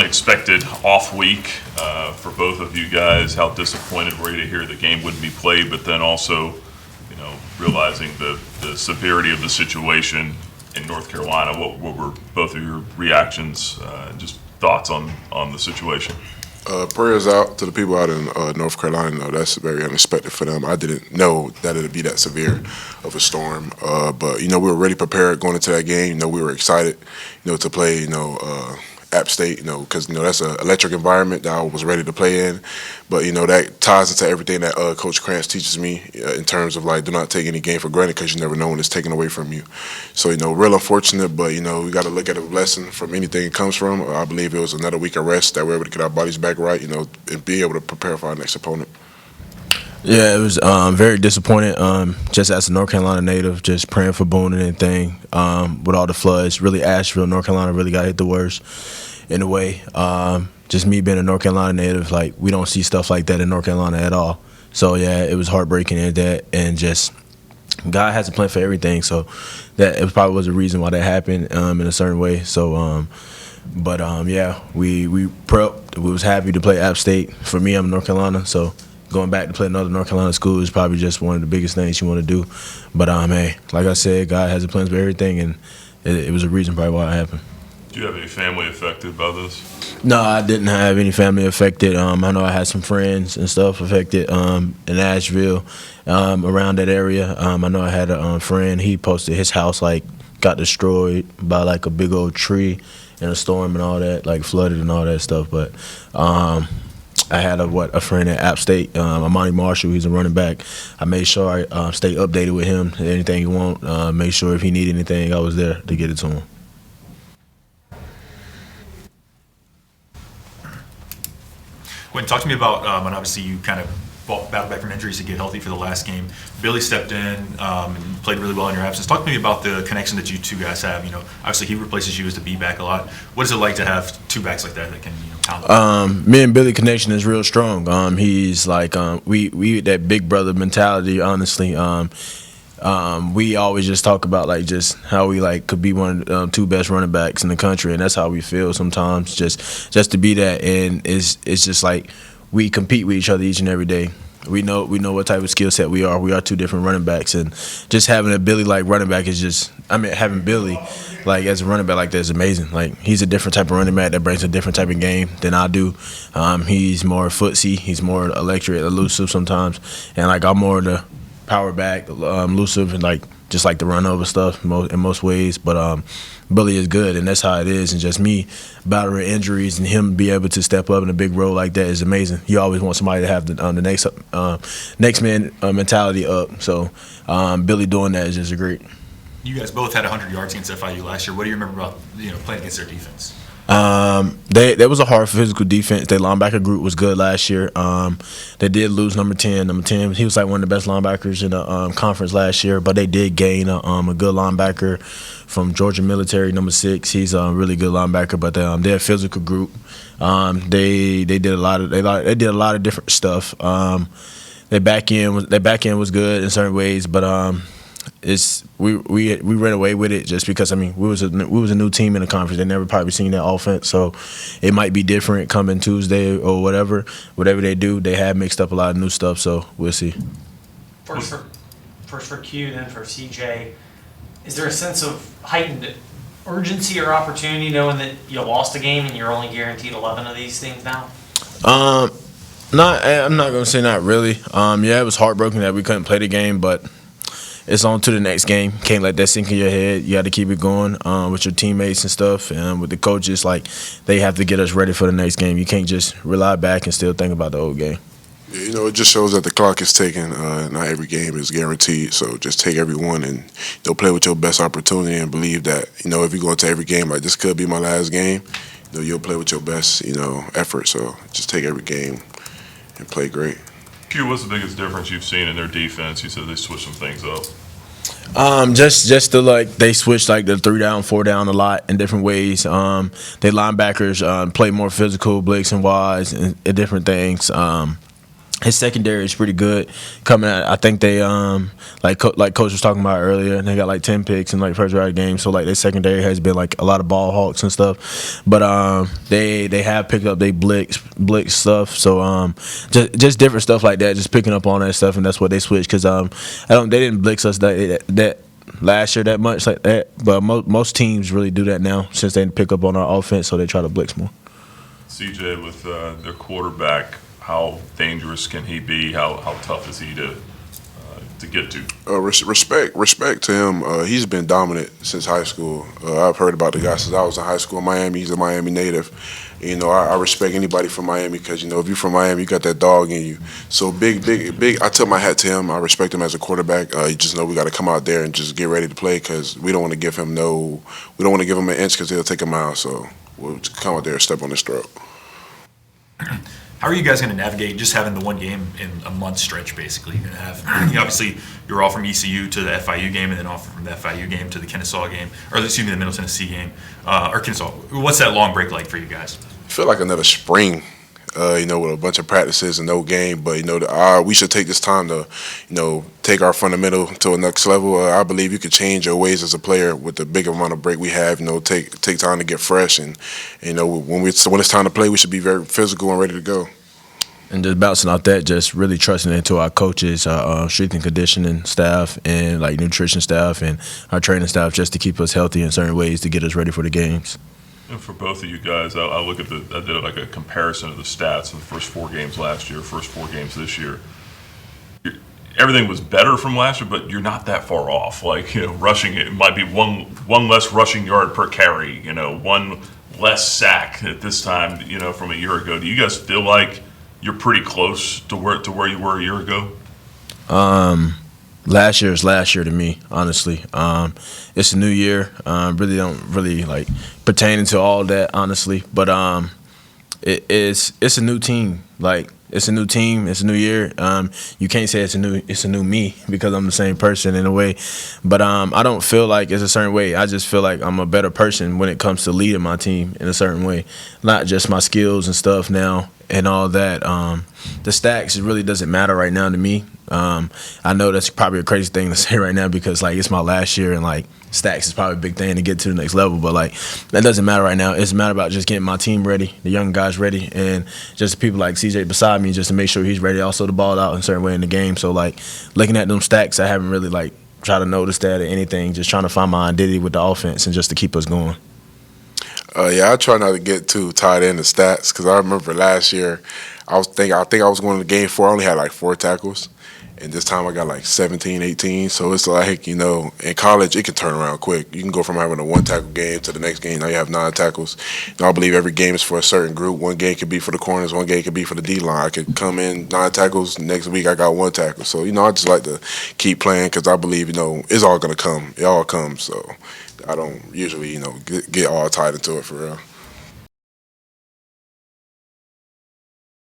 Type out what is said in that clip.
unexpected off week for both of you guys. How disappointed were you to hear the game wouldn't be played, but then also, realizing the severity of the situation in North Carolina? What were both of your reactions and just thoughts on the situation? Prayers out to the people out in North Carolina. That's very unexpected for them. I didn't know that it would be that severe of a storm. But we were already prepared going into that game. We were excited, to play, App State, because that's an electric environment that I was ready to play in. But that ties into everything that Coach Krantz teaches me in terms of do not take any game for granted, because you never know when it's taken away from you. So real unfortunate, but we got to look at a lesson from anything it comes from. I believe it was another week of rest that we're able to get our bodies back right, and be able to prepare for our next opponent. Yeah, it was very disappointing. Just as a North Carolina native, just praying for Boone and everything with all the floods. Really, Asheville, North Carolina really got hit the worst in a way. Just me being a North Carolina native, we don't see stuff like that in North Carolina at all. So, yeah, it was heartbreaking and that. And just God has a plan for everything. So that it probably was a reason why that happened in a certain way. So, yeah, we prepped. We was happy to play App State. For me, I'm in North Carolina, so going back to play another North Carolina school is probably just one of the biggest things you want to do. But, hey, like I said, God has a plan for everything, and it was a reason probably why it happened. Do you have any family affected by this? No, I didn't have any family affected. I know I had some friends and stuff affected in Asheville, around that area. I know I had a friend. He posted his house got destroyed by a big old tree in a storm and all that, flooded and all that stuff. But I had a friend at App State, Amani Marshall. He's a running back. I made sure I stay updated with him. Anything he want, make sure if he needed anything, I was there to get it to him. Quinton, talk to me about, and obviously you kind of battled back from injuries to get healthy for the last game. Billy stepped in and played really well in your absence. Talk to me about the connection that you two guys have. Obviously he replaces you as the B-back a lot. What is it like to have two backs like that can pound the me and Billy connection is real strong. He's we that big brother mentality, honestly. We always just talk about just how we could be one of the two best running backs in the country, and that's how we feel sometimes. Just to be that, and it's just we compete with each other each and every day. We know what type of skill set we are. We are two different running backs, and just having a Billy running back is just. Having Billy as a running back that is amazing. He's a different type of running back that brings a different type of game than I do. He's more footsy. He's more electric, elusive sometimes, and I'm more of the power back, elusive, and just the run over stuff in most ways. But Billy is good, and that's how it is. And just me battling injuries and him be able to step up in a big role like that is amazing. You always want somebody to have the next man mentality up. So Billy doing that is just great. You guys both had 100 yards against FIU last year. What do you remember about playing against their defense? That was a hard physical defense. Their linebacker group was good last year. They did lose number 10. Number 10, he was one of the best linebackers in the conference last year, but they did gain a good linebacker from Georgia Military, number 6. He's a really good linebacker, but they're a physical group. They did a lot of different stuff. Their back end was good in certain ways, but we ran away with it just because we was a new team in the conference. They never probably seen that offense, so it might be different coming Tuesday or whatever they do. They have mixed up a lot of new stuff, so we'll see. First for Q, then for CJ. Is there a sense of heightened urgency or opportunity knowing that you lost a game and you're only guaranteed 11 of these things now? I'm not gonna say not really. Yeah, it was heartbroken that we couldn't play the game, but it's on to the next game. Can't let that sink in your head. You got to keep it going with your teammates and stuff, and with the coaches. They have to get us ready for the next game. You can't just rely back and still think about the old game. It just shows that the clock is ticking. Not every game is guaranteed, so just take every one and play with your best opportunity and believe that if you go into every game this could be my last game, you'll play with your best effort. So just take every game and play great. Q, what's the biggest difference you've seen in their defense? You said they switched some things up. Just to they switched the 3 down, 4 down a lot in different ways. They linebackers play more physical, blitzing wise, and different things. his secondary is pretty good coming out. I think they like coach was talking about earlier, they got like 10 picks in like first round games. So like their secondary has been like a lot of ball hawks and stuff. But they have picked up they blitz stuff. So just different stuff like that, just picking up on that stuff, and that's what they switched because they didn't blitz us that last year that much like that. But most teams really do that now since they pick up on our offense, so they try to blitz more. CJ, with their quarterback, how dangerous can he be? How tough is he to get to? Respect to him. He's been dominant since high school. I've heard about the guy since I was in high school in Miami. He's a Miami native. You know, I respect anybody from Miami because, you know, if you're from Miami, you got that dog in you. So big. I tip my hat to him. I respect him as a quarterback. You just know we got to come out there and just get ready to play because we don't want to give him an inch because he'll take a mile. So we'll just come out there and step on his throat. How are you guys going to navigate just having the one game in a month stretch, basically? You're going to have, obviously, you're all from ECU to the FIU game, and then off from the FIU game to the Kennesaw game, or excuse me, the Middle Tennessee game, or Kennesaw. What's that long break like for you guys? I feel like another spring, you know, with a bunch of practices and no game. But, you know, we should take this time to, you know, take our fundamental to the next level. I believe you could change your ways as a player with the big amount of break we have. You know, take time to get fresh. And, you know, when it's time to play, we should be very physical and ready to go. And just bouncing off that, just really trusting into our coaches, our strength and conditioning staff, and like nutrition staff and our training staff, just to keep us healthy in certain ways to get us ready for the games. And for both of you guys, I look at I did like a comparison of the stats of the first 4 games last year, first 4 games this year. Everything was better from last year, but you're not that far off. Like, you know, rushing, it might be one less rushing yard per carry, you know, one less sack at this time, you know, from a year ago. Do you guys feel like you're pretty close to where you were a year ago? Last year is last year to me, honestly. It's a new year. Really don't really like pertaining to all that, honestly. But it's a new team. Like, it's a new team. It's a new year. You can't say it's a new me because I'm the same person in a way. But I don't feel like it's a certain way. I just feel like I'm a better person when it comes to leading my team in a certain way, not just my skills and stuff now and all that. The stacks, it really doesn't matter right now to me. I know that's probably a crazy thing to say right now because like it's my last year and like stacks is probably a big thing to get to the next level, but like that doesn't matter right now. It's a matter about just getting my team ready, the young guys ready, and just people like CJ beside me just to make sure he's ready, also to ball out in a certain way in the game. So like looking at them stacks, I haven't really like tried to notice that or anything, just trying to find my identity with the offense and just to keep us going. Yeah, I try not to get too tied into stats because I remember last year I think I was going to game 4. I only had like 4 tackles. And this time I got like 17, 18. So it's like, you know, in college, it can turn around quick. You can go from having a 1-tackle game to the next game. Now you have 9 tackles. And I believe every game is for a certain group. One game could be for the corners. One game could be for the D-line. I could come in 9 tackles. Next week I got 1 tackle. So, you know, I just like to keep playing because I believe, you know, it's all going to come. It all comes. So I don't usually, you know, get all tied into it for real.